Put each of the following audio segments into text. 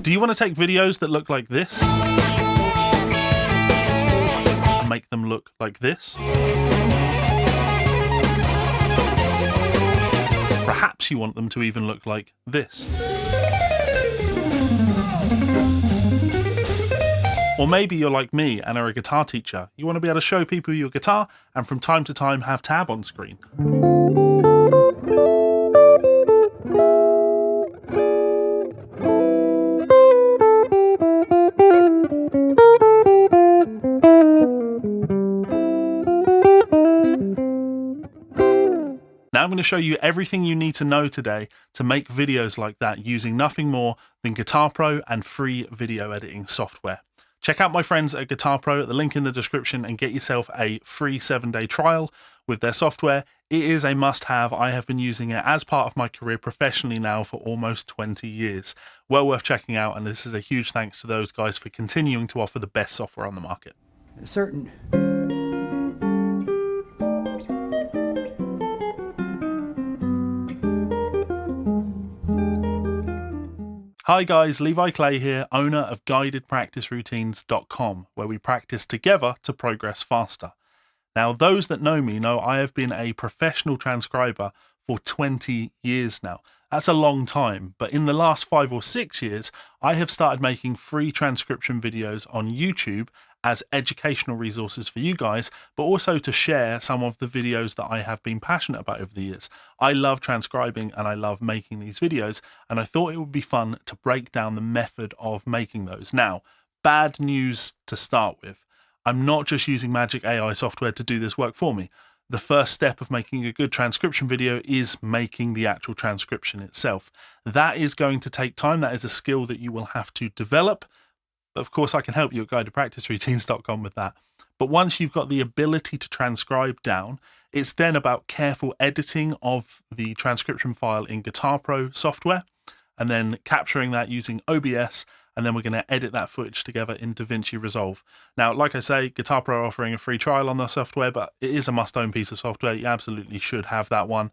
Do you want to take videos that look like this? Make them look like this? Perhaps you want them to even look like this. Or maybe you're like me and are a guitar teacher. You want to be able to show people your guitar and from time to time have tab on screen. Now I'm going to show you everything you need to know today to make videos like that using nothing more than Guitar Pro and free video editing software. Check out my friends at Guitar Pro at the link in the description and get yourself a free 7-day trial with their software. It is a must-have. I have been using it as part of my career professionally now for almost 20 years. Well worth checking out, and this is a huge thanks to those guys for continuing to offer the best software on the market. Certain. Hi guys, Levi Clay here, owner of GuidedPracticeRoutines.com, where we practice together to progress faster. Now, those that know me know I have been a professional transcriber for 20 years now. That's a long time, but in the last 5 or 6 years, I have started making free transcription videos on YouTube as educational resources for you guys, but also to share some of the videos that I have been passionate about over the years. I love transcribing and I love making these videos, and I thought it would be fun to break down the method of making those. Now, bad news to start with. I'm not just using magic AI software to do this work for me. The first step of making a good transcription video is making the actual transcription itself. That is going to take time. That is a skill that you will have to develop. But of course, I can help you at GuidedPracticeRoutines.com with that. But once you've got the ability to transcribe down, it's then about careful editing of the transcription file in Guitar Pro software, and then capturing that using OBS, and then we're going to edit that footage together in Davinci Resolve. Now, like I say, Guitar Pro are offering a free trial on their software, but it is a must-own piece of software. You absolutely should have that one.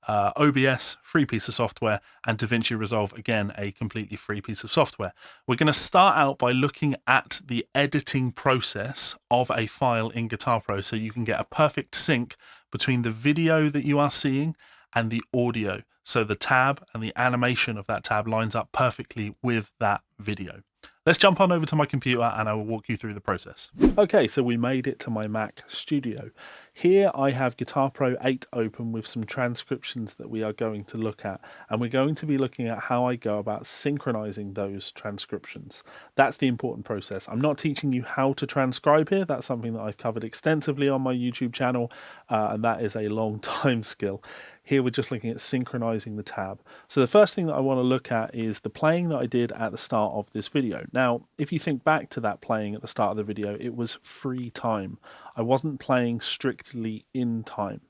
OBS, free piece of software, and Davinci Resolve, again, a completely free piece of software. We're going to start out by looking at the editing process of a file in Guitar Pro so you can get a perfect sync between the video that you are seeing and the audio. So the tab and the animation of that tab lines up perfectly with that video. Let's jump on over to my computer and I will walk you through the process. Okay, so we made it to my Mac Studio. Here I have Guitar Pro 8 open with some transcriptions that we are going to look at. And we're going to be looking at how I go about synchronizing those transcriptions. That's the important process. I'm not teaching you how to transcribe here. That's something that I've covered extensively on my YouTube channel. And that is a long time skill. Here we're just looking at synchronizing the tab. So the first thing that I want to look at is the playing that I did at the start of this video. Now, if you think back to that playing at the start of the video, it was free time. I wasn't playing strictly in time.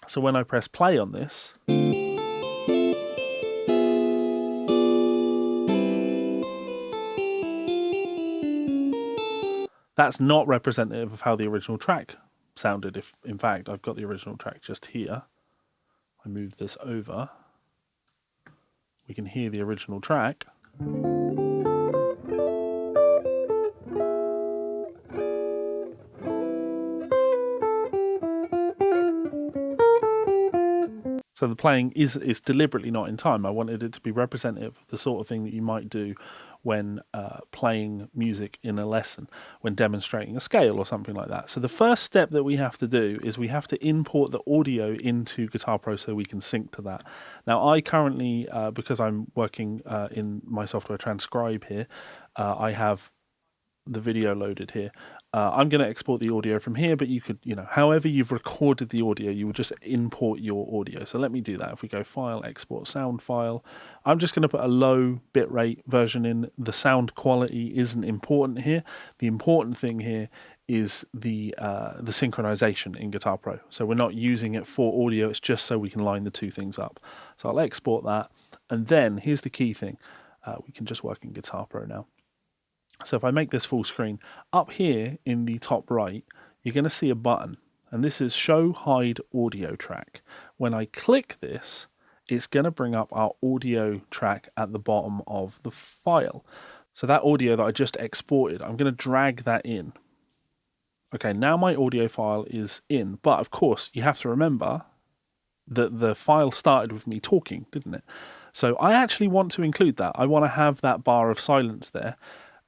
So when I press play on this, that's not representative of how the original track sounded. If in fact I've got the original track just here. I move this over, we can hear the original track. So the playing is deliberately not in time. I wanted it to be representative of the sort of thing that you might do when playing music in a lesson, when demonstrating a scale or something like that. So the first step that we have to do is we have to import the audio into Guitar Pro so we can sync to that. Now I currently, because I'm working in my software Transcribe here, I have the video loaded here. I'm going to export the audio from here, but you could, however you've recorded the audio, you would just import your audio. So let me do that. If we go File, Export Sound File, I'm just going to put a low bitrate version in. The sound quality isn't important here. The important thing here is the synchronization in Guitar Pro. So we're not using it for audio. It's just so we can line the two things up. So I'll export that. And then here's the key thing. We can just work in Guitar Pro now. So if I make this full screen, up here in the top right, you're going to see a button, and this is Show Hide Audio Track. When I click this, it's going to bring up our audio track at the bottom of the file. So that audio that I just exported, I'm going to drag that in. Okay, now my audio file is in, but of course you have to remember that the file started with me talking, didn't it? So I actually want to include that. I want to have that bar of silence there.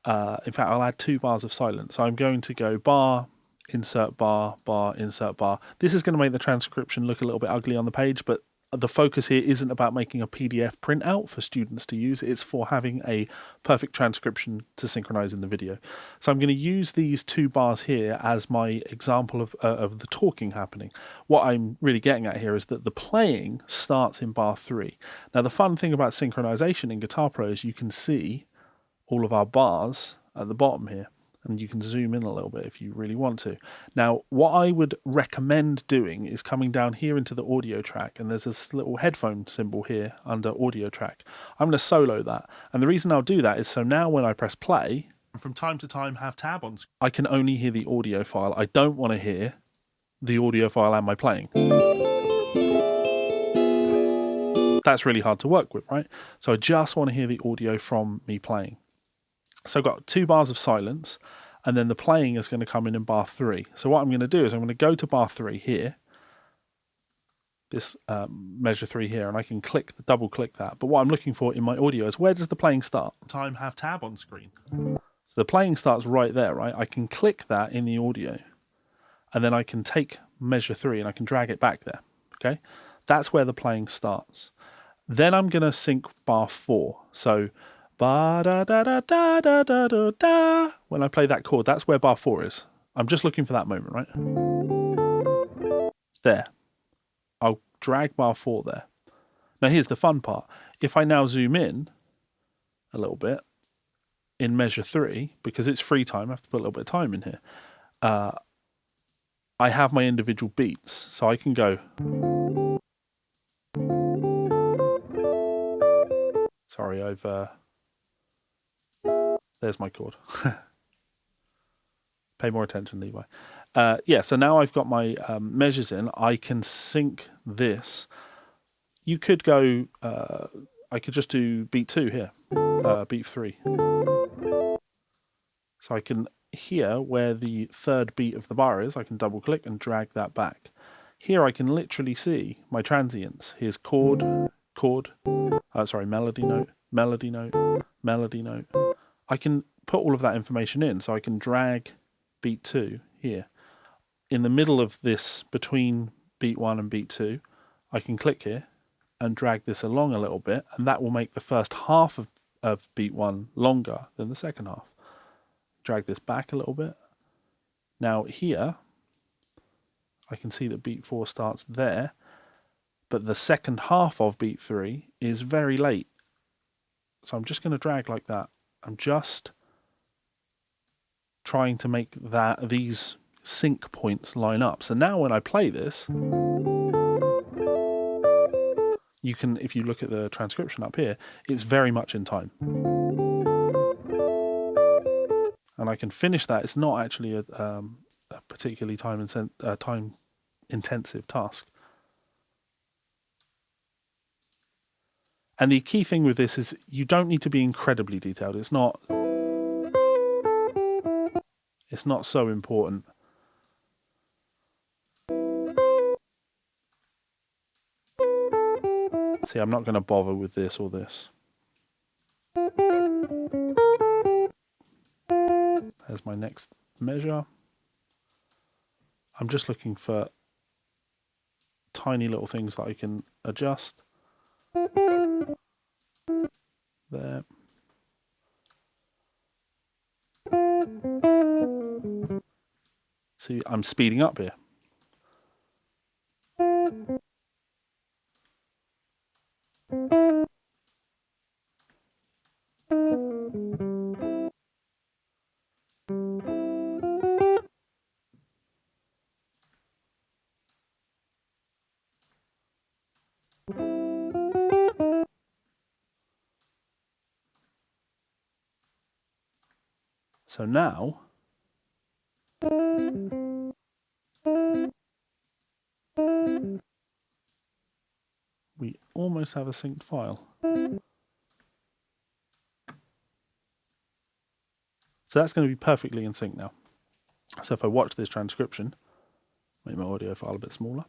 In fact, I'll add 2 bars of silence. So I'm going to go bar, insert bar, bar, insert bar. This is going to make the transcription look a little bit ugly on the page, but the focus here isn't about making a PDF printout for students to use. It's for having a perfect transcription to synchronize in the video. So I'm going to use these 2 bars here as my example of the talking happening. What I'm really getting at here is that the playing starts in bar 3. Now, the fun thing about synchronization in Guitar Pro is you can see all of our bars at the bottom here, and you can zoom in a little bit if you really want to. Now, what I would recommend doing is coming down here into the audio track, and there's this little headphone symbol here under audio track. I'm going to solo that, and the reason I'll do that is so now when I press play, from time to time have tab on, I can only hear the audio file. I don't want to hear the audio file and my playing. That's really hard to work with, right? So I just want to hear the audio from me playing. So I've got 2 bars of silence, and then the playing is going to come in bar 3. So what I'm going to do is I'm going to go to bar 3 here, this measure 3 here, and I can double click that. But what I'm looking for in my audio is, where does the playing start? Time have tab on screen. So the playing starts right there, right? I can click that in the audio, and then I can take measure 3 and I can drag it back there. Okay, that's where the playing starts. Then I'm going to sync bar 4. So ba da da da da da da da da. When I play that chord, that's where bar 4 is. I'm just looking for that moment, right? It's there. I'll drag bar 4 there. Now here's the fun part. If I now zoom in a little bit in measure 3, because it's free time, I have to put a little bit of time in here. I have my individual beats, so I can go. Sorry, there's my chord. Pay more attention, Levi. Yeah, so now I've got my measures in. I can sync this. You could go, I could just do beat 2 here, beat 3. So I can hear where the 3rd beat of the bar is. I can double click and drag that back. Here I can literally see my transients. Here's chord, melody note, melody note, melody note. I can put all of that information in, so I can drag beat 2 here. In the middle of this, between beat 1 and beat 2, I can click here and drag this along a little bit, and that will make the first half of beat 1 longer than the second half. Drag this back a little bit. Now here, I can see that beat 4 starts there, but the second half of beat 3 is very late. So I'm just going to drag like that. I'm just trying to make these sync points line up. So now when I play this, you can, if you look at the transcription up here, it's very much in time. And I can finish that. It's not actually a particularly time intensive task. And the key thing with this is you don't need to be incredibly detailed. It's not so important. See, I'm not going to bother with this or this. There's my next measure. I'm just looking for tiny little things that I can adjust. There. See, I'm speeding up here. So now we almost have a synced file. So that's going to be perfectly in sync now. So if I watch this transcription, make my audio file a bit smaller.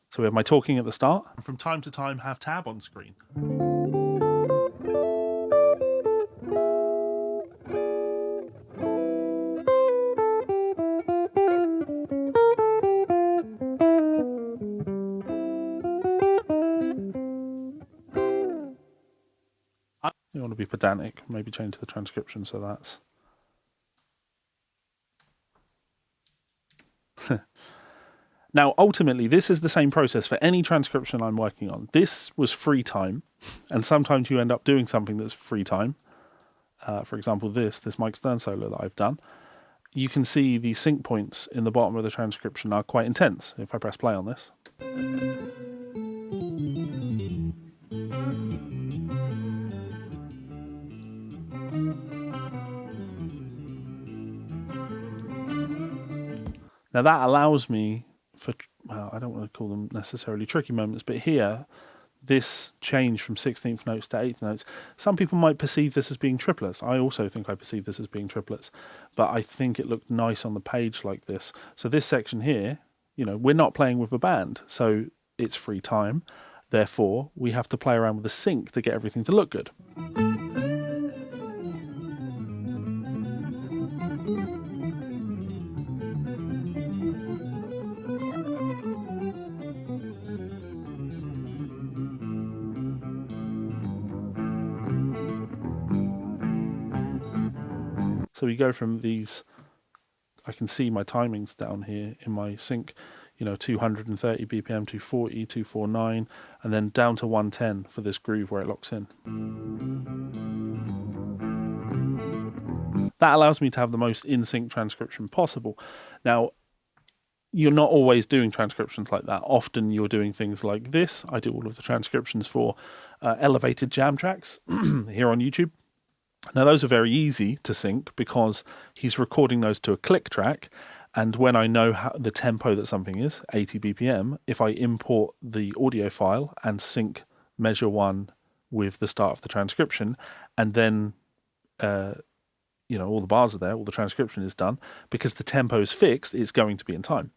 So we have my talking at the start, and from time to time have tab on screen. You want to be pedantic, maybe change the transcription so that's... Now, ultimately, this is the same process for any transcription I'm working on. This was free time, and sometimes you end up doing something that's free time. For example, this Mike Stern solo that I've done. You can see the sync points in the bottom of the transcription are quite intense if I press play on this. Now that allows me for, well, I don't want to call them necessarily tricky moments, but here, this change from 16th notes to 8th notes, some people might perceive this as being triplets. I also think I perceive this as being triplets, but I think it looked nice on the page like this. So this section here, you know, we're not playing with a band, so it's free time. Therefore, we have to play around with the sync to get everything to look good. So we go from these, I can see my timings down here in my sync, you know, 230 BPM, 240, 249, and then down to 110 for this groove where it locks in. That allows me to have the most in-sync transcription possible. Now, you're not always doing transcriptions like that. Often you're doing things like this. I do all of the transcriptions for elevated jam tracks here on YouTube. Now, those are very easy to sync because he's recording those to a click track. And when I know how the tempo that something is, 80 BPM, if I import the audio file and sync measure 1 with the start of the transcription, and then, you know, all the bars are there, all the transcription is done, because the tempo is fixed, it's going to be in time.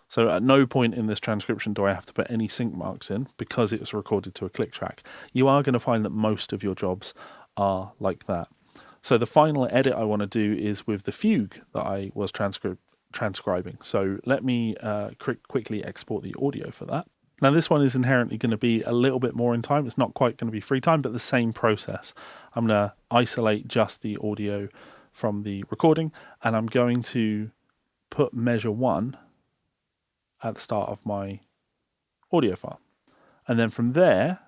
So at no point in this transcription do I have to put any sync marks in because it's recorded to a click track. You are going to find that most of your jobs are like that. So the final edit I want to do is with the fugue that I was transcribing. So let me quickly export the audio for that. Now this one is inherently going to be a little bit more in time. It's not quite going to be free time, but the same process. I'm going to isolate just the audio from the recording, and I'm going to put measure 1 at the start of my audio file. And then from there,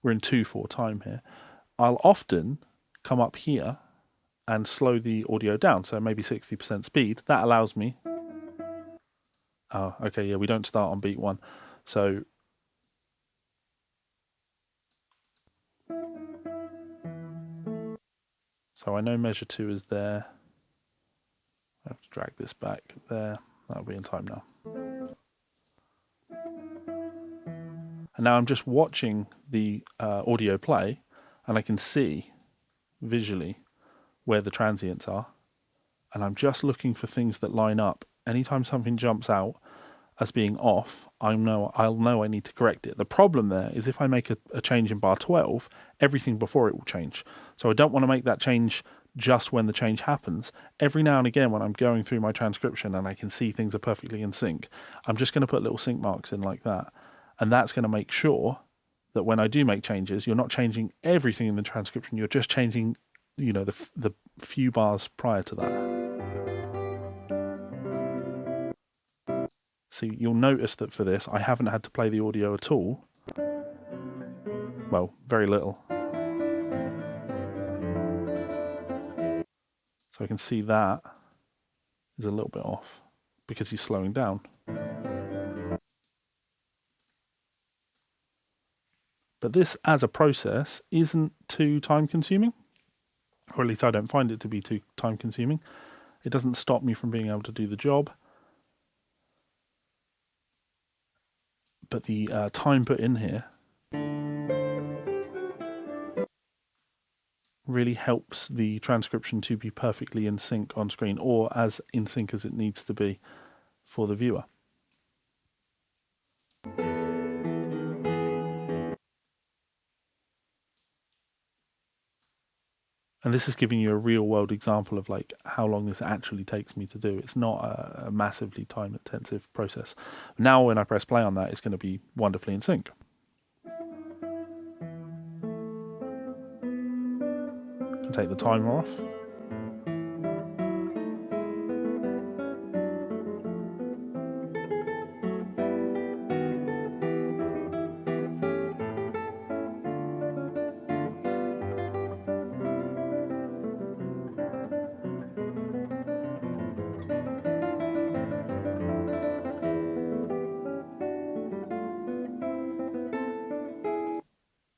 we're in 2/4 time here. I'll often come up here and slow the audio down, so maybe 60% speed. That allows me... Oh, okay, yeah, we don't start on beat 1. So I know measure 2 is there. I have to drag this back there. That'll be in time now. And now I'm just watching the audio play, and I can see visually where the transients are. And I'm just looking for things that line up. Anytime something jumps out as being off, I'll know I need to correct it. The problem there is if I make a change in bar 12, everything before it will change. So I don't want to make that change just when the change happens. Every now and again when I'm going through my transcription and I can see things are perfectly in sync, I'm just going to put little sync marks in like that. And that's going to make sure that when I do make changes, you're not changing everything in the transcription, you're just changing, you know, the few bars prior to that. So you'll notice that for this, I haven't had to play the audio at all. Well, very little. So I can see that is a little bit off because he's slowing down. But this, as a process, isn't too time consuming or at least I don't find it to be too time consuming. It doesn't stop me from being able to do the job. But the time put in here really helps the transcription to be perfectly in sync on screen, or as in sync as it needs to be for the viewer. And this is giving you a real world example of like how long this actually takes me to do. It's not a massively time intensive process. Now when I press play on that, it's going to be wonderfully in sync. Take the timer off.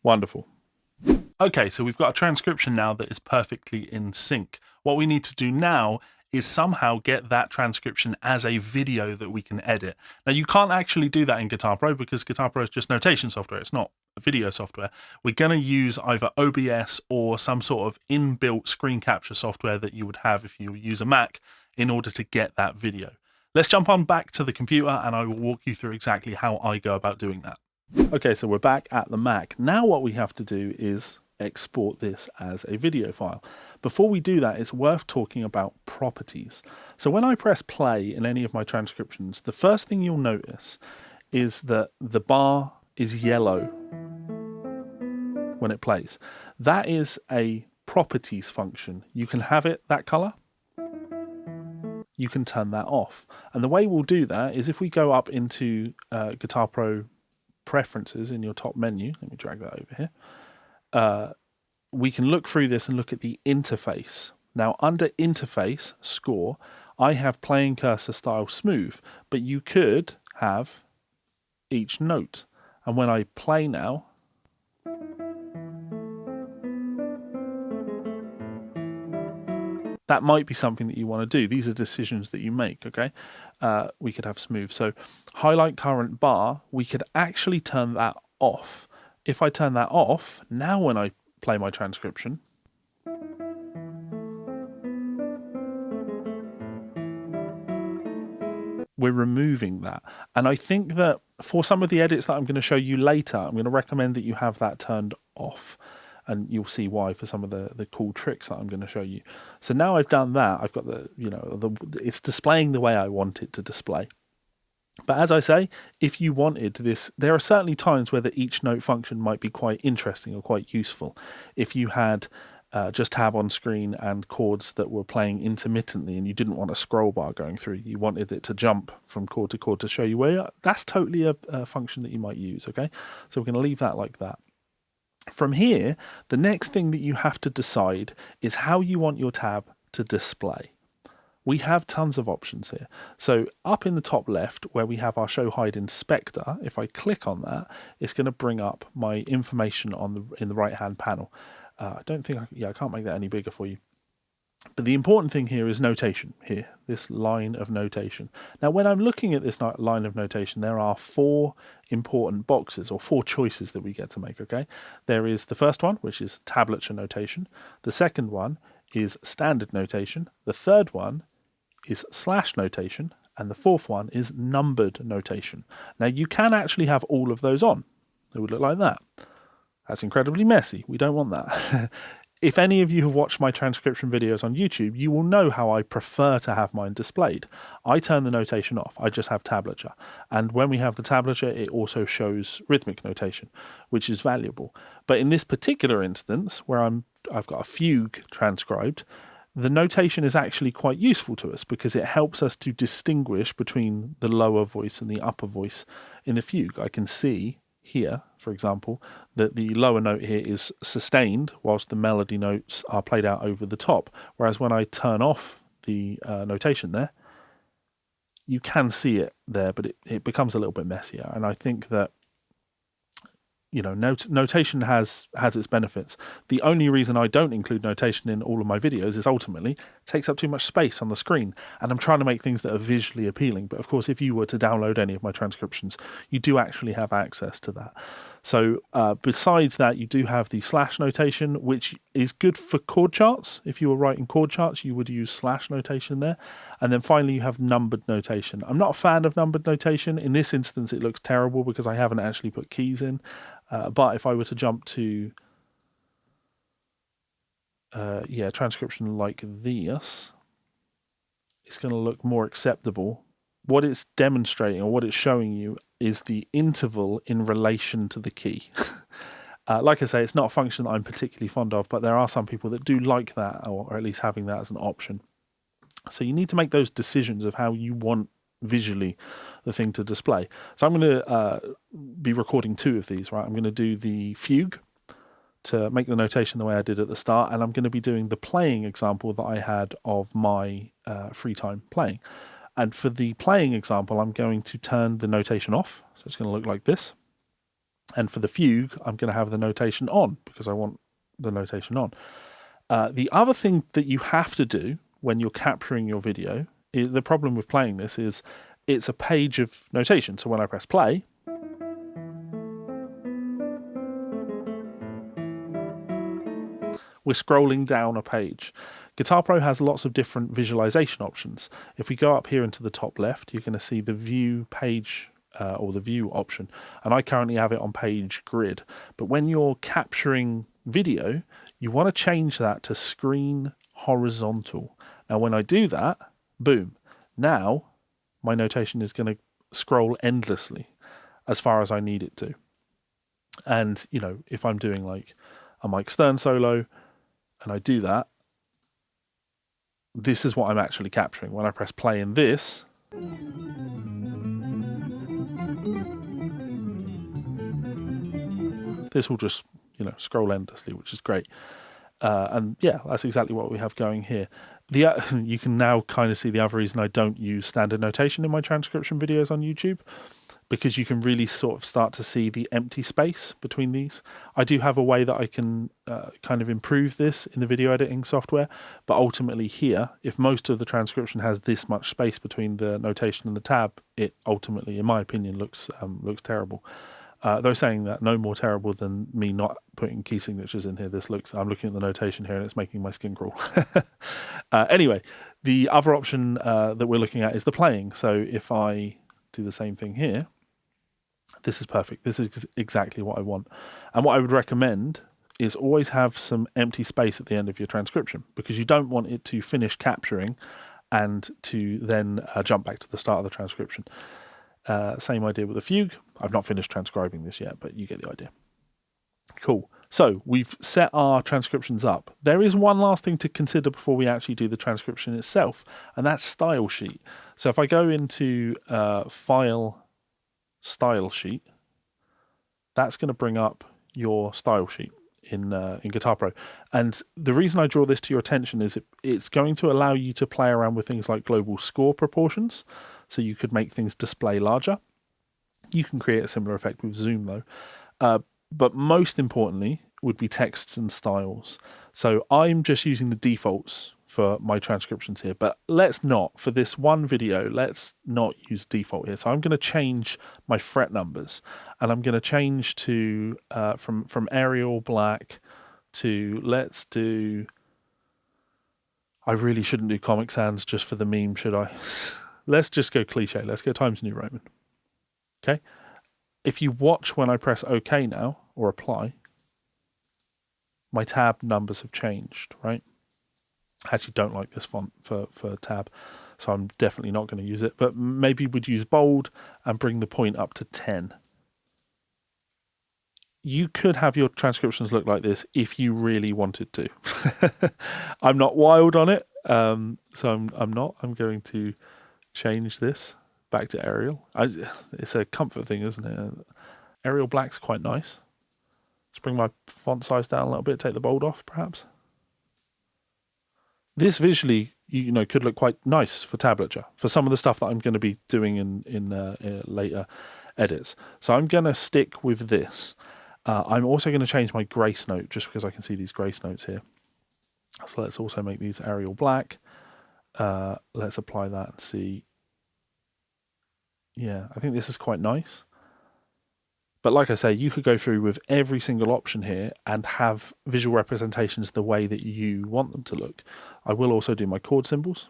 Wonderful. Okay, so we've got a transcription now that is perfectly in sync. What we need to do now is somehow get that transcription as a video that we can edit. Now, you can't actually do that in Guitar Pro because Guitar Pro is just notation software. It's not video software. We're going to use either OBS or some sort of inbuilt screen capture software that you would have if you use a Mac in order to get that video. Let's jump on back to the computer and I will walk you through exactly how I go about doing that. Okay, so we're back at the Mac. Now what we have to do is export this as a video file. Before we do that, it's worth talking about properties. So when I press play in any of my transcriptions, the first thing you'll notice is that the bar is yellow when it plays. That is a properties function. You can have it that color. You can turn that off. And the way we'll do that is if we go up into Guitar Pro preferences in your top menu, let me drag that over here, we can look through this and look at the interface. Now under interface score, I have playing cursor style smooth, but you could have each note. And when I play now, that might be something that you want to do. These are decisions that you make, okay? We could have smooth. So highlight current bar, we could actually turn that off. If I turn that off, now when I play my transcription, we're removing that. And I think that for some of the edits that I'm going to show you later, I'm going to recommend that you have that turned off. And you'll see why for some of the cool tricks that I'm going to show you. So now I've done that, I've got it's displaying the way I want it to display. But as I say, if you wanted this, there are certainly times where the each note function might be quite interesting or quite useful. If you had just tab on screen and chords that were playing intermittently and you didn't want a scroll bar going through, you wanted it to jump from chord to show you where you are, that's totally a function that you might use, okay? So we're going to leave that like that. From here, the next thing that you have to decide is how you want your tab to display. We have tons of options here. So up in the top left where we have our show hide inspector, if I click on that, it's going to bring up my information in the right hand panel. I don't think, I can't make that any bigger for you. But the important thing here is notation here, this line of notation. Now, when I'm looking at this line of notation, there are 4 important boxes or 4 choices that we get to make, okay? There is the first one, which is tablature notation. The second one is standard notation. The third one is slash notation. And the fourth one is numbered notation. Now, you can actually have all of those on. It would look like that. That's incredibly messy. We don't want that. If any of you have watched my transcription videos on YouTube, you will know how I prefer to have mine displayed. I turn the notation off. I just have tablature. And when we have the tablature, it also shows rhythmic notation, which is valuable. But in this particular instance, where I've got a fugue transcribed, the notation is actually quite useful to us because it helps us to distinguish between the lower voice and the upper voice in the fugue. I can see here, for example, that the lower note here is sustained whilst the melody notes are played out over the top. Whereas when I turn off the notation there, you can see it there, but it becomes a little bit messier. And I think that notation has its benefits. The only reason I don't include notation in all of my videos is ultimately it takes up too much space on the screen, and I'm trying to make things that are visually appealing. But of course, if you were to download any of my transcriptions, you do actually have access to that. So besides that, you do have the slash notation, which is good for chord charts. If you were writing chord charts, you would use slash notation there. And then finally, you have numbered notation. I'm not a fan of numbered notation. In this instance, it looks terrible because I haven't actually put keys in. But if I were to jump to transcription like this, it's going to look more acceptable. What it's demonstrating, or what it's showing you, is the interval in relation to the key. Like I say, it's not a function that I'm particularly fond of, but there are some people that do like that, or at least having that as an option. So you need to make those decisions of how you want visually the thing to display. So I'm going to be recording two of these, right? I'm going to do the fugue to make the notation the way I did at the start, and I'm going to be doing the playing example that I had of my free time playing. And for the playing example, I'm going to turn the notation off, so it's going to look like this. And for the fugue, I'm going to have the notation on, because I want the notation on. The other thing that you have to do when you're capturing your video, the problem with playing this is it's a page of notation. So when I press play, we're scrolling down a page. Guitar Pro has lots of different visualization options. If we go up here into the top left, you're going to see the view page or the view option. And I currently have it on page grid. But when you're capturing video, you want to change that to screen horizontal. Now, when I do that, boom, now my notation is going to scroll endlessly as far as I need it to. And, if I'm doing like a Mike Stern solo and I do that, this is what I'm actually capturing. When I press play in this, this will just, scroll endlessly, which is great. And yeah, that's exactly what we have going here. You can now kind of see the other reason I don't use standard notation in my transcription videos on YouTube, because you can really sort of start to see the empty space between these. I do have a way that I can kind of improve this in the video editing software, but ultimately here, if most of the transcription has this much space between the notation and the tab, it ultimately, in my opinion, looks terrible. Though saying that, no more terrible than me not putting key signatures in here. I'm looking at the notation here and it's making my skin crawl. Anyway, the other option that we're looking at is the playing. So if I do the same thing here, this is perfect. This is exactly what I want. And what I would recommend is always have some empty space at the end of your transcription, because you don't want it to finish capturing and to then jump back to the start of the transcription. Same idea with the fugue. I've not finished transcribing this yet, but you get the idea. Cool. So we've set our transcriptions up. There is one last thing to consider before we actually do the transcription itself, and that's style sheet. So if I go into File, Style Sheet, that's going to bring up your style sheet in Guitar Pro. And the reason I draw this to your attention is it's going to allow you to play around with things like global score proportions. So you could make things display larger. You can create a similar effect with zoom though. But most importantly would be texts and styles. So I'm just using the defaults for my transcriptions here, but for this one video, let's not use default here. So I'm going to change my fret numbers, and I'm going to change to from Arial Black to, let's do, I really shouldn't do Comic Sans just for the meme, should I? Let's just go cliche. Let's go Times New Roman. Okay. If you watch when I press OK now, or apply, my tab numbers have changed, right? I actually don't like this font for tab, so I'm definitely not going to use it, but maybe we'd use bold and bring the point up to 10. You could have your transcriptions look like this if you really wanted to. I'm not wild on it, so I'm not. I'm going to change this back to Arial. It's a comfort thing, isn't it? Arial Black's quite nice. Let's bring my font size down a little bit, take the bold off, perhaps. This visually, could look quite nice for tablature, for some of the stuff that I'm going to be doing in later edits. So I'm going to stick with this. I'm also going to change my grace note just because I can see these grace notes here. So let's also make these Arial black. Let's apply that and see. Yeah, I think this is quite nice. But like I say, you could go through with every single option here and have visual representations the way that you want them to look. I will also do my chord symbols.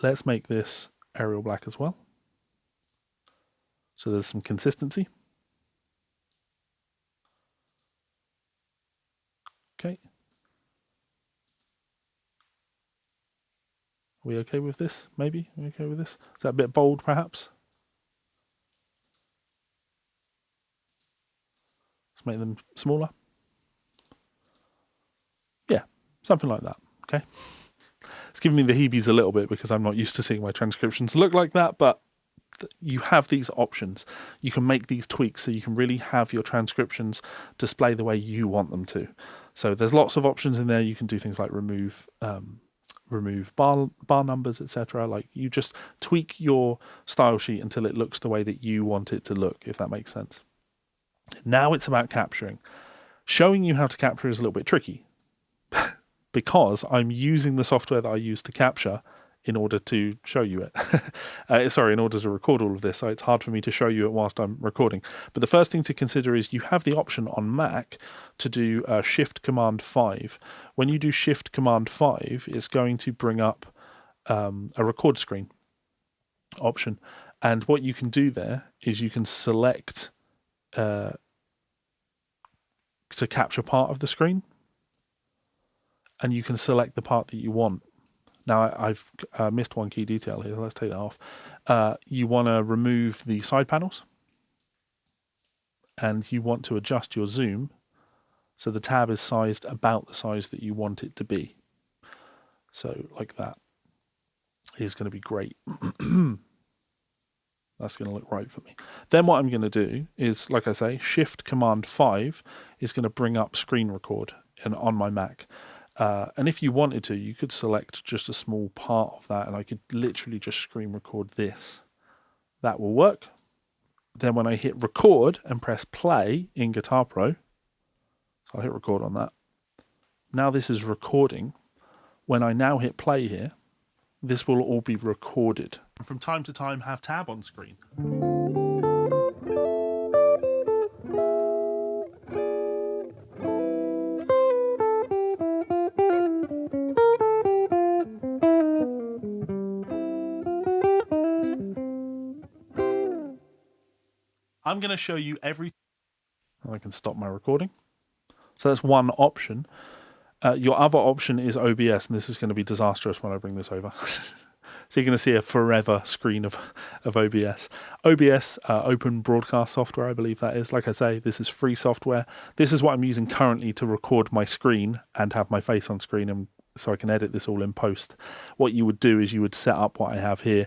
Let's make this Arial black as well. So there's some consistency. Okay. Are we okay with this? Maybe? Are we okay with this? Is that a bit bold, perhaps? Let's make them smaller. Yeah, something like that. Okay. It's giving me the heebies a little bit because I'm not used to seeing my transcriptions look like that, but you have these options. You can make these tweaks so you can really have your transcriptions display the way you want them to. So there's lots of options in there. You can do things like remove bar numbers, etc. Like you just tweak your style sheet until it looks the way that you want it to look, if that makes sense. Now it's about capturing. Showing you how to capture is a little bit tricky because I'm using the software that I use to capture in order to show you it. In order to record all of this. So it's hard for me to show you it whilst I'm recording. But the first thing to consider is you have the option on Mac to do Shift Command 5. When you do Shift Command 5, it's going to bring up a record screen option. And what you can do there is you can select to capture part of the screen. And you can select the part that you want. Now, I've missed one key detail here. Let's take that off. You want to remove the side panels. And you want to adjust your zoom so the tab is sized about the size that you want it to be. So like that is going to be great. That's going to look right for me. Then what I'm going to do is, like I say, Shift Command 5 is going to bring up screen record on my Mac. And if you wanted to, you could select just a small part of that and I could literally just screen record this. That will work. Then when I hit record and press play in Guitar Pro, so I'll hit record on that. Now this is recording. When I now hit play here, this will all be recorded. And from time to time have tab on screen. I'm going to show you I can stop my recording. So that's one option. Your other option is OBS, and this is going to be disastrous when I bring this over. So you're going to see a forever screen of OBS. OBS, Open Broadcast Software, I believe that is. Like I say, this is free software. This is what I'm using currently to record my screen and have my face on screen, and so I can edit this all in post. What you would do is you would set up what I have here.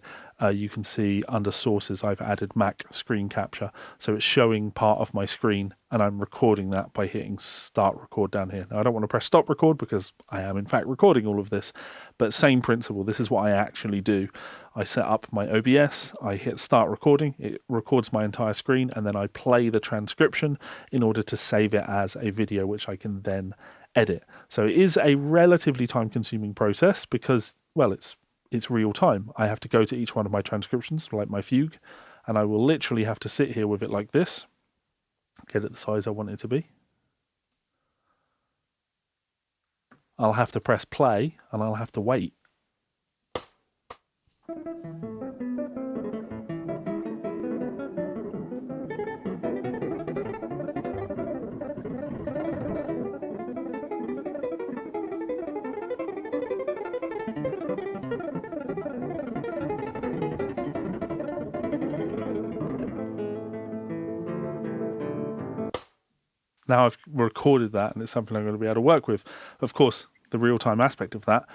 You can see under sources, I've added Mac screen capture. So it's showing part of my screen and I'm recording that by hitting start record down here. Now I don't want to press stop record because I am in fact recording all of this, but same principle. This is what I actually do. I set up my OBS, I hit start recording, it records my entire screen, and then I play the transcription in order to save it as a video, which I can then edit. So it is a relatively time-consuming process because, well, it's real time. I have to go to each one of my transcriptions, like my fugue, and I will literally have to sit here with it like this, get it the size I want it to be. I'll have to press play and I'll have to wait. Now I've recorded that and it's something I'm going to be able to work with. Of course, the real-time aspect of that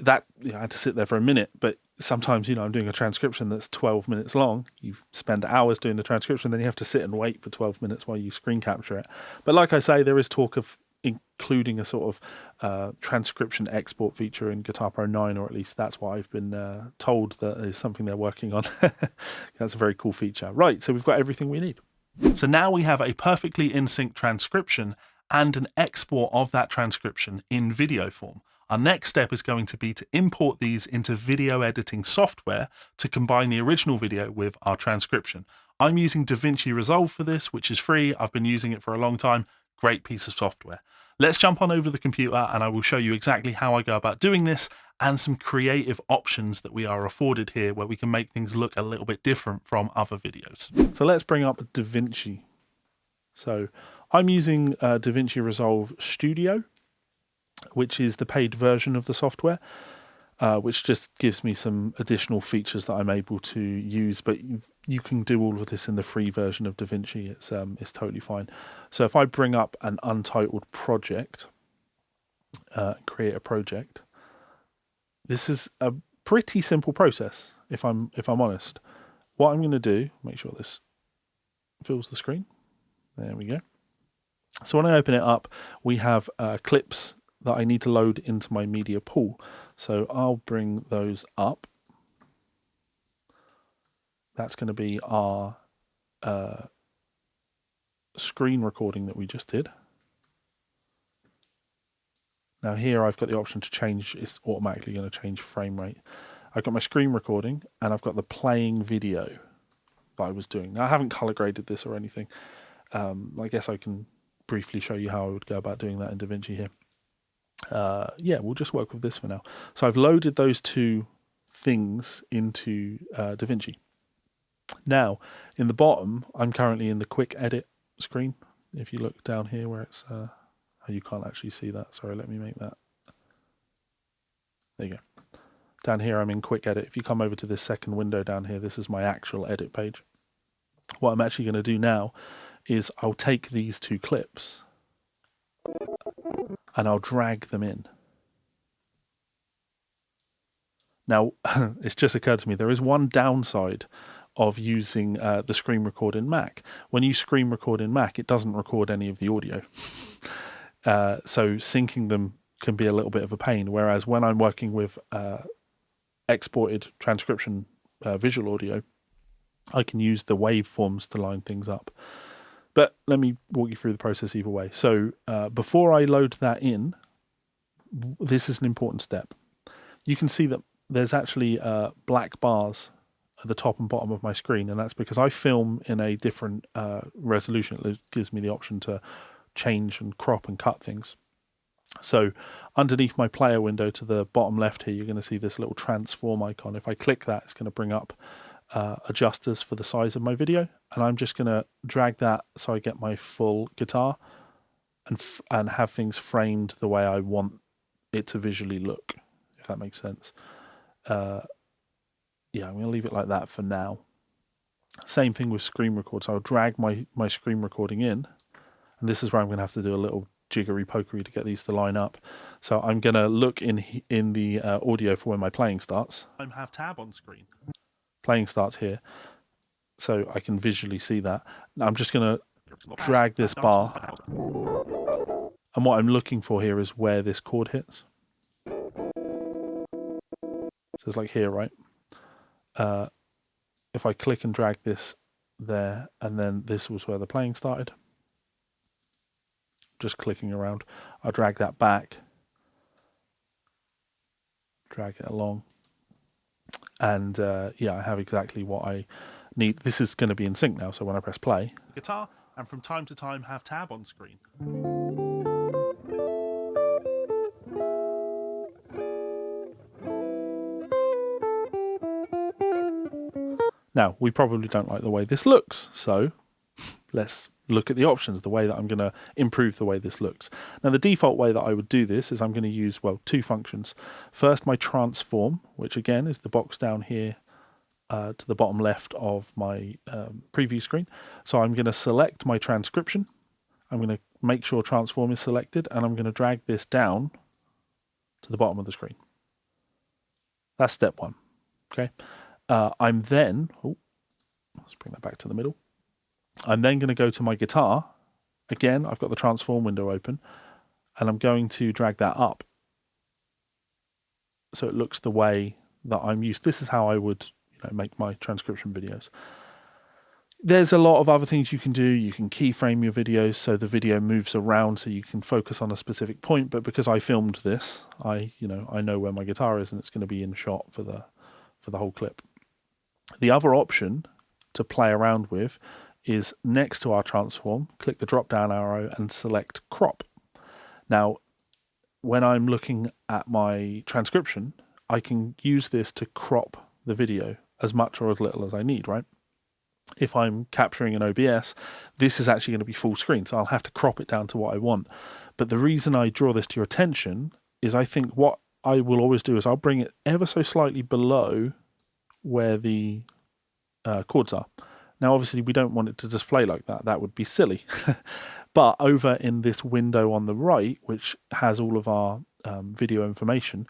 I had to sit there for a minute, but sometimes, I'm doing a transcription that's 12 minutes long. You spend hours doing the transcription, then you have to sit and wait for 12 minutes while you screen capture it. But like I say, there is talk of including a sort of transcription export feature in Guitar Pro 9, or at least that's what I've been told that is something they're working on. That's a very cool feature. Right, so we've got everything we need. So now we have a perfectly in sync transcription and an export of that transcription in video form. Our next step is going to be to import these into video editing software to combine the original video with our transcription. I'm using Davinci Resolve for this, which is free. I've been using it for a long time. Great piece of software. Let's jump on over the computer and I will show you exactly how I go about doing this and some creative options that we are afforded here where we can make things look a little bit different from other videos. So let's bring up Davinci. So I'm using Davinci Resolve Studio, which is the paid version of the software, which just gives me some additional features that I'm able to use. But you can do all of this in the free version of Davinci. It's totally fine. So if I bring up an untitled project, create a project, this is a pretty simple process. If I'm honest, what I'm going to do, make sure this fills the screen. There we go. So when I open it up, we have clips that I need to load into my media pool. So I'll bring those up. That's going to be our screen recording that we just did. Now here I've got the option to change, it's automatically going to change frame rate. I've got my screen recording and I've got the playing video that I was doing. Now I haven't color graded this or anything. I guess I can briefly show you how I would go about doing that in Davinci here. Yeah, we'll just work with this for now. So I've loaded those two things into Davinci. Now, in the bottom, I'm currently in the quick edit screen. If you look down here where it's, oh, you can't actually see that. Sorry, let me make that. There you go. Down here, I'm in quick edit. If you come over to this second window down here, this is my actual edit page. What I'm actually going to do now is I'll take these two clips and I'll drag them in. Now, it's just occurred to me, there is one downside of using the screen record in Mac. When you screen record in Mac, it doesn't record any of the audio. So syncing them can be a little bit of a pain, whereas when I'm working with exported transcription visual audio, I can use the waveforms to line things up. But let me walk you through the process either way. So before I load that in, this is an important step. You can see that there's actually black bars at the top and bottom of my screen, and that's because I film in a different resolution. It gives me the option to change and crop and cut things. So underneath my player window to the bottom left here, you're going to see this little transform icon. If I click that, it's going to bring up adjusters for the size of my video, and I'm just going to drag that so I get my full guitar and have things framed the way I want it to visually look, if that makes sense. Yeah, I'm going to leave it like that for now. Same thing with screen record. So I'll drag my screen recording in, and this is where I'm going to have to do a little jiggery pokery to get these to line up. So I'm going to look in the audio for when my playing starts. I have tab on screen. Playing starts here, so I can visually see that. Now I'm just going to drag this bar, and what I'm looking for here is where this chord hits. So it's like here, right? If I click and drag this there, and then this was where the playing started. Just clicking around, I'll drag that back, drag it along. And yeah, I have exactly what I need. This is going to be in sync now, so when I press play. Guitar, and from time to time have tab on screen. Now, we probably don't like the way this looks, so let's look at the options, the way that I'm going to improve the way this looks. Now, the default way that I would do this is I'm going to use, well, two functions. First, my transform, which again is the box down here to the bottom left of my preview screen. So I'm going to select my transcription. I'm going to make sure transform is selected, and I'm going to drag this down to the bottom of the screen. That's step one. Okay. I'm then, let's bring that back to the middle. I'm then going to go to my guitar. Again, I've got the transform window open, and I'm going to drag that up so it looks the way that I'm used. This is how I would, make my transcription videos. There's a lot of other things you can do. You can keyframe your videos so the video moves around so you can focus on a specific point. But because I filmed this, I know where my guitar is and it's going to be in shot for the whole clip. The other option to play around with is next to our transform, click the drop down arrow and select crop. Now, when I'm looking at my transcription, I can use this to crop the video as much or as little as I need, right? If I'm capturing an OBS, this is actually going to be full screen, so I'll have to crop it down to what I want. But the reason I draw this to your attention is I think what I will always do is I'll bring it ever so slightly below where the chords are. Now, obviously, we don't want it to display like that. That would be silly. But over in this window on the right, which has all of our video information,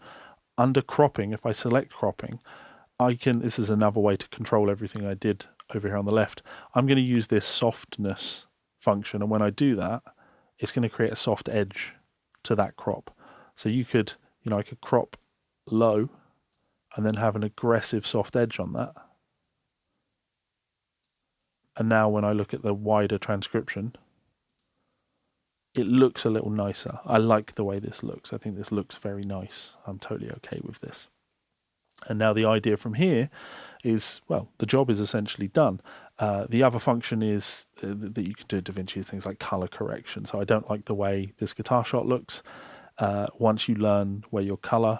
under cropping, if I select cropping, this is another way to control everything I did over here on the left. I'm going to use this softness function, and when I do that, it's going to create a soft edge to that crop. So you could, I could crop low and then have an aggressive soft edge on that. And now when I look at the wider transcription, it looks a little nicer. I like the way this looks. I think this looks very nice. I'm totally okay with this. And now the idea from here is, well, the job is essentially done. The other function is that you can do at Davinci is things like color correction. So I don't like the way this guitar shot looks. Once you learn where your color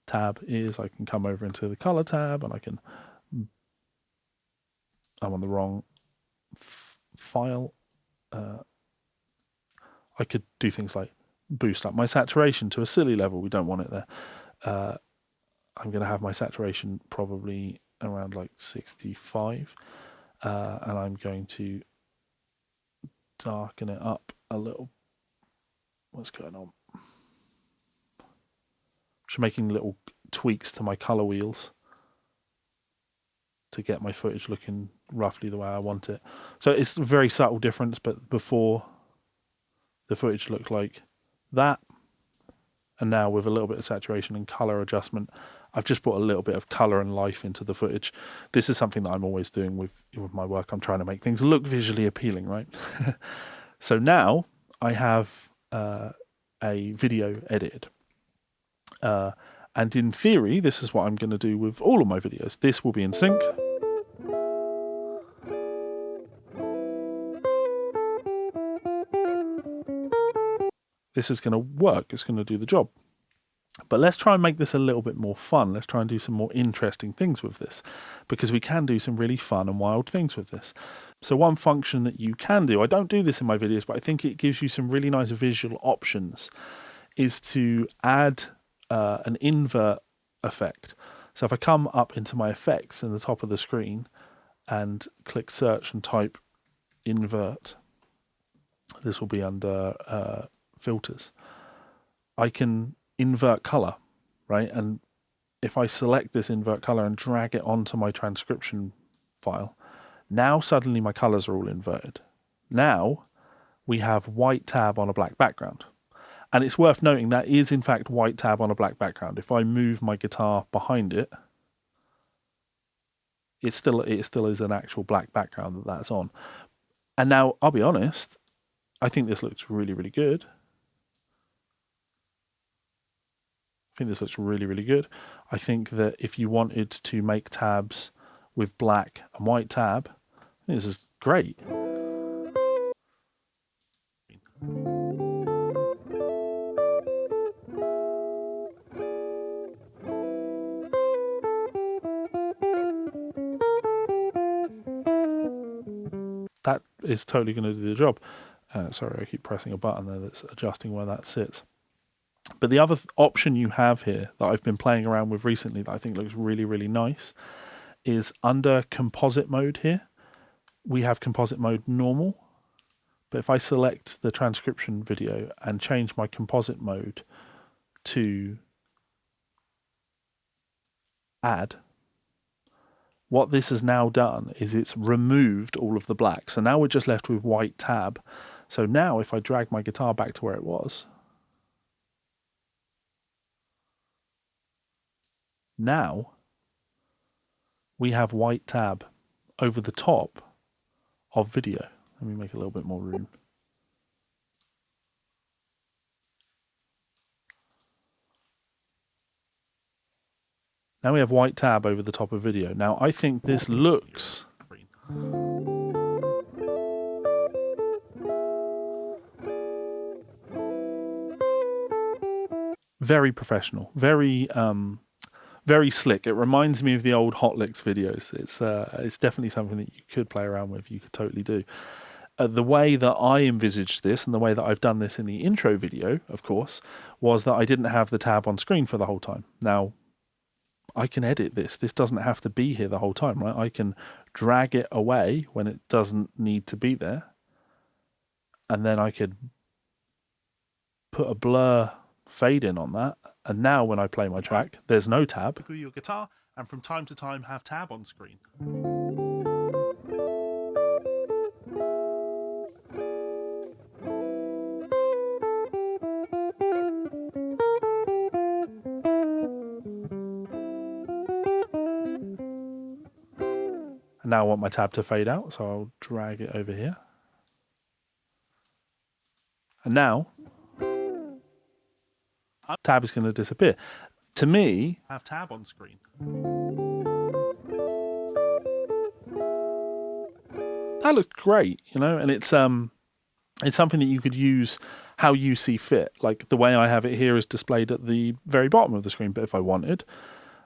tab is, I can come over into the color tab and I'm on the wrong file. I could do things like boost up my saturation to a silly level. We don't want it there. I'm going to have my saturation probably around like 65. And I'm going to darken it up a little. What's going on? Just making little tweaks to my color wheels to get my footage looking roughly the way I want it. So it's a very subtle difference, but before the footage looked like that, and now with a little bit of saturation and color adjustment, I've just brought a little bit of color and life into the footage. This is something that I'm always doing with my work. I'm trying to make things look visually appealing, right? So now I have a video edited. And in theory, this is what I'm going to do with all of my videos. This will be in sync. This is going to work. It's going to do the job. But let's try and make this a little bit more fun. Let's try and do some more interesting things with this, because we can do some really fun and wild things with this. So one function that you can do, I don't do this in my videos, but I think it gives you some really nice visual options, is to add an invert effect. So if I come up into my effects in the top of the screen and click search and type invert, this will be under filters. I can invert color, right? And if I select this invert color and drag it onto my transcription file, now suddenly my colors are all inverted. Now we have white tab on a black background. And it's worth noting that is in fact white tab on a black background. If I move my guitar behind it, it still is an actual black background that's on. And now I'll be honest, I think this looks really, really good. I think this looks really, really good. I think that if you wanted to make tabs with black and white tab, I think this is great. That is totally going to do the job. Sorry, I keep pressing a button there that's adjusting where that sits. But the other option you have here that I've been playing around with recently that I think looks really, really nice is under composite mode here. We have composite mode normal. But if I select the transcription video and change my composite mode to add, what this has now done is it's removed all of the black. So now we're just left with white tab. So now if I drag my guitar back to where it was, now we have white tab over the top of video. Let me make a little bit more room. Now we have white tab over the top of video. Now I think this looks very professional, very slick. It reminds me of the old Hotlicks videos. It's definitely something that you could play around with. You could totally do. The way that I envisaged this and the way that I've done this in the intro video, of course, was that I didn't have the tab on screen for the whole time. Now, I can edit this. This doesn't have to be here the whole time, right? I can drag it away when it doesn't need to be there. And then I could put a blur fade in on that. And now when I play my track, there's no tab. Your guitar, and from time to time have tab on screen. Now I want my tab to fade out, so I'll drag it over here. And now, tab is going to disappear. To me, have tab on screen. That looks great, you know, and it's something that you could use how you see fit. Like the way I have it here is displayed at the very bottom of the screen, but if I wanted,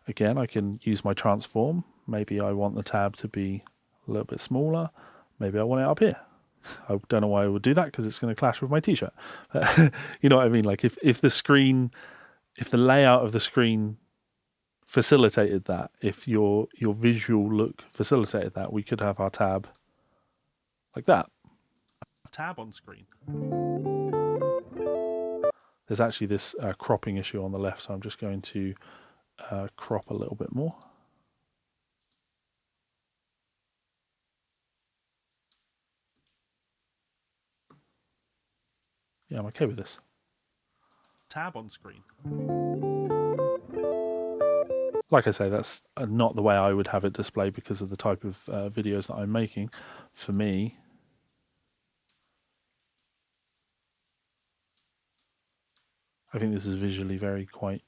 again, I can use my transform. Maybe I want the tab to be a little bit smaller. Maybe I want it up here. I don't know why I would do that because it's going to clash with my t-shirt. You know what I mean? Like if the layout of the screen facilitated that, if your visual look facilitated that, we could have our tab like that. Tab on screen. There's actually this cropping issue on the left, so I'm just going to crop a little bit more. Yeah, I'm okay with this. Tab on screen. Like I say, that's not the way I would have it displayed because of the type of videos that I'm making. For me, I think this is visually quite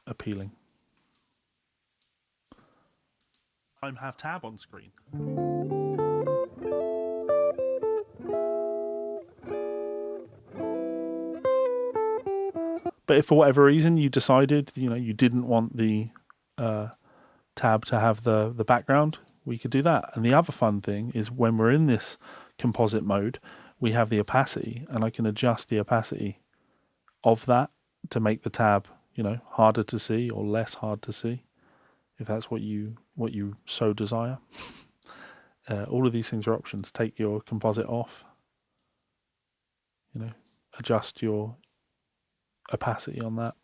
appealing. I have tab on screen. But if for whatever reason you decided, you didn't want the tab to have the background, we could do that. And the other fun thing is when we're in this composite mode, we have the opacity, and I can adjust the opacity of that to make the tab, harder to see or less hard to see, if that's what you so desire. All of these things are options. Take your composite off, adjust your opacity on that.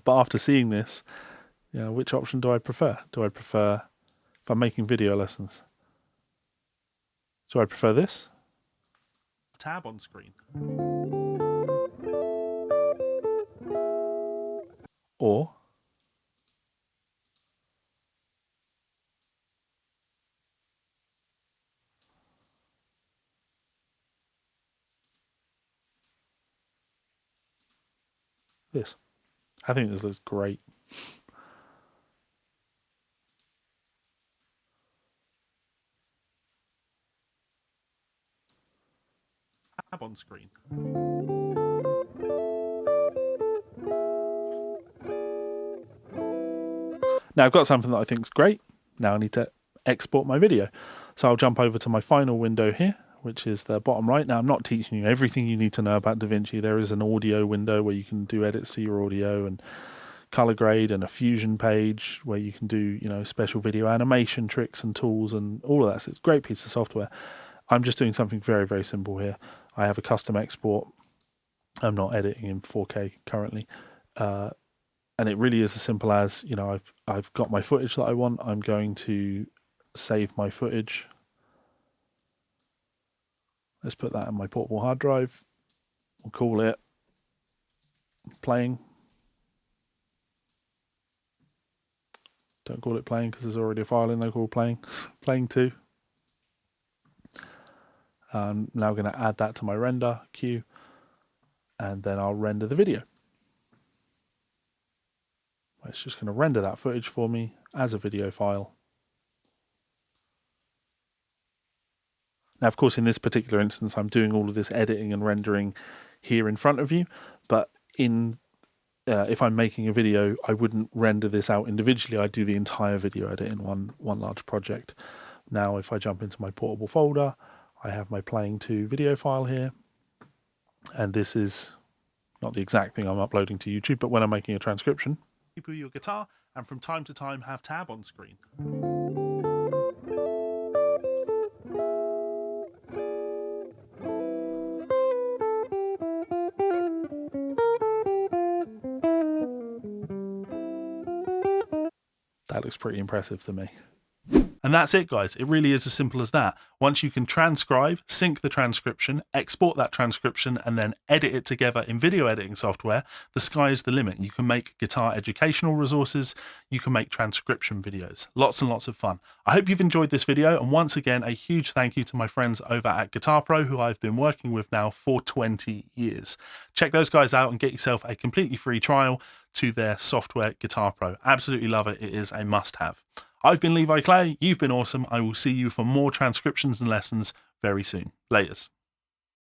But after seeing this, which option do I prefer? Do I prefer, if I'm making video lessons, do I prefer this? Tab on screen. Or this. I think this looks great. Tab on screen. Now I've got something that I think is great. Now I need to export my video. So I'll jump over to my final window here, which is the bottom right. Now I'm not teaching you everything you need to know about DaVinci. There is an audio window where you can do edits to your audio and color grade, and a fusion page where you can do, special video animation tricks and tools and all of that. So it's a great piece of software. I'm just doing something very, very simple here. I have a custom export. I'm not editing in 4K currently. And it really is as simple as, I've got my footage that I want. I'm going to save my footage. Let's put that in my portable hard drive. We'll call it playing. Don't call it playing because there's already a file in there called playing. Playing 2. I'm now going to add that to my render queue, and then I'll render the video. It's just going to render that footage for me as a video file. Now, of course, in this particular instance, I'm doing all of this editing and rendering here in front of you, but if I'm making a video, I wouldn't render this out individually. I do the entire video edit in one large project. Now, if I jump into my portable folder, I have my playing to video file here, and this is not the exact thing I'm uploading to YouTube, but when I'm making a transcription, people your guitar, and from time to time have tab on screen. That looks pretty impressive to me. And that's it, guys. It really is as simple as that. Once you can transcribe, sync the transcription, export that transcription, and then edit it together in video editing software, the sky is the limit. You can make guitar educational resources. You can make transcription videos. Lots and lots of fun. I hope you've enjoyed this video. And once again, a huge thank you to my friends over at Guitar Pro, who I've been working with now for 20 years. Check those guys out and get yourself a completely free trial to their software, Guitar Pro. Absolutely love it. It is a must-have. I've been Levi Clay. You've been awesome. I will see you for more transcriptions and lessons very soon. Laters.